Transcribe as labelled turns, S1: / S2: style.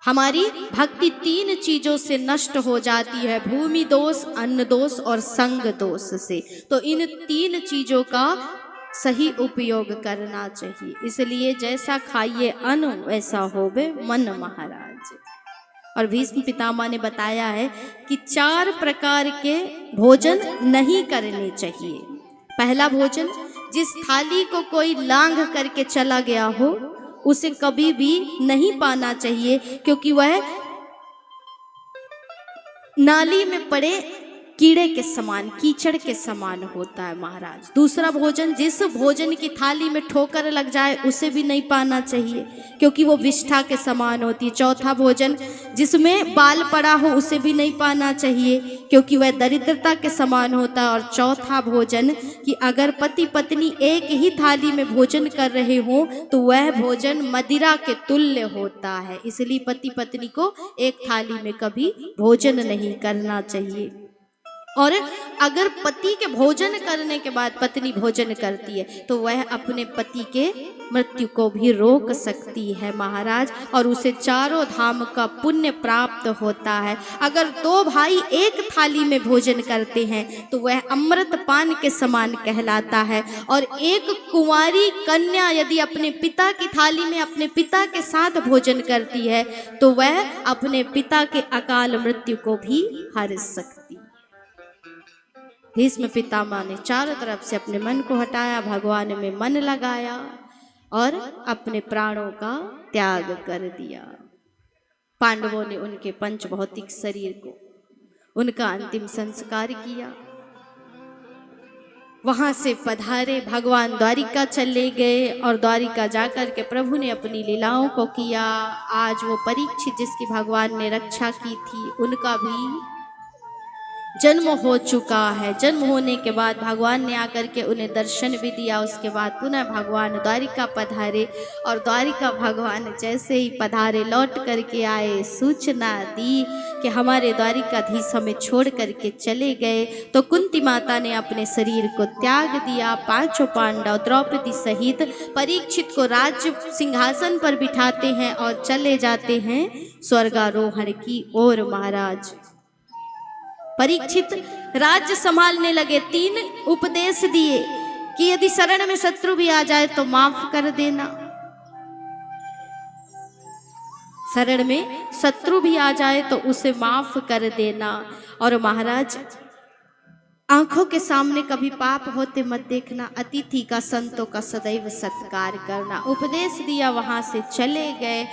S1: हमारी भक्ति तीन चीजों से नष्ट हो जाती है, भूमि दोष, अन्न दोष और संग दोष से। तो इन तीन चीजों का सही उपयोग करना चाहिए। इसलिए जैसा खाइए अन्न वैसा होवे मन महाराज। और भीष्म पितामह ने बताया है कि 4 प्रकार के भोजन नहीं करने चाहिए। पहला भोजन, जिस थाली को कोई लांघ करके चला गया हो उसे कभी भी नहीं पाना चाहिए, क्योंकि वह नाली में पड़े कीड़े के समान, कीचड़ के समान होता है महाराज। दूसरा भोजन, जिस भोजन की थाली में ठोकर लग जाए उसे भी नहीं पाना चाहिए, क्योंकि वो विष्ठा के समान होती है। चौथा भोजन, जिसमें बाल पड़ा हो उसे भी नहीं पाना चाहिए, क्योंकि वह दरिद्रता के समान होता है। और चौथा भोजन, कि अगर पति पत्नी एक ही थाली में भोजन कर रहे हो तो वह भोजन मदिरा के तुल्य होता है। इसलिए पति पत्नी को एक थाली में कभी भोजन नहीं करना चाहिए। और अगर पति के भोजन करने के बाद पत्नी भोजन करती है तो वह अपने पति के मृत्यु को भी रोक सकती है महाराज, और उसे 4 धाम का पुण्य प्राप्त होता है। अगर 2 भाई एक थाली में भोजन करते हैं तो वह अमृत पान के समान कहलाता है। और एक कुंवारी कन्या यदि अपने पिता की थाली में अपने पिता के साथ भोजन करती है तो वह अपने पिता के अकाल मृत्यु को भी हर सकती है। भीष्म पितामह ने चारों तरफ से अपने मन को हटाया, भगवान में मन लगाया और अपने प्राणों का त्याग कर दिया। पांडवों ने उनके पंच भौतिक शरीर को उनका अंतिम संस्कार किया। वहां से पधारे भगवान द्वारिका चले गए और द्वारिका जाकर के प्रभु ने अपनी लीलाओं को किया। आज वो परीक्षित जिसकी भगवान ने रक्षा की थी उनका भी जन्म हो चुका है। जन्म होने के बाद भगवान ने आकर के उन्हें दर्शन भी दिया। उसके बाद पुनः भगवान द्वारिका पधारे और द्वारिका भगवान जैसे ही पधारे लौट करके आए, सूचना दी कि हमारे द्वारिकाधीश हमें छोड़ करके चले गए। तो कुंती माता ने अपने शरीर को त्याग दिया। 5 पांडव द्रौपदी सहित परीक्षित को राज्य सिंहासन पर बिठाते हैं और चले जाते हैं स्वर्गारोहण की ओर महाराज। परीक्षित राज्य संभालने लगे। 3 उपदेश दिए कि यदि शरण में शत्रु भी आ जाए तो माफ कर देना। शरण में शत्रु भी आ जाए तो उसे माफ कर देना। और महाराज, आंखों के सामने कभी पाप होते मत देखना। अतिथि का, संतों का सदैव सत्कार करना। उपदेश दिया, वहां से चले गए।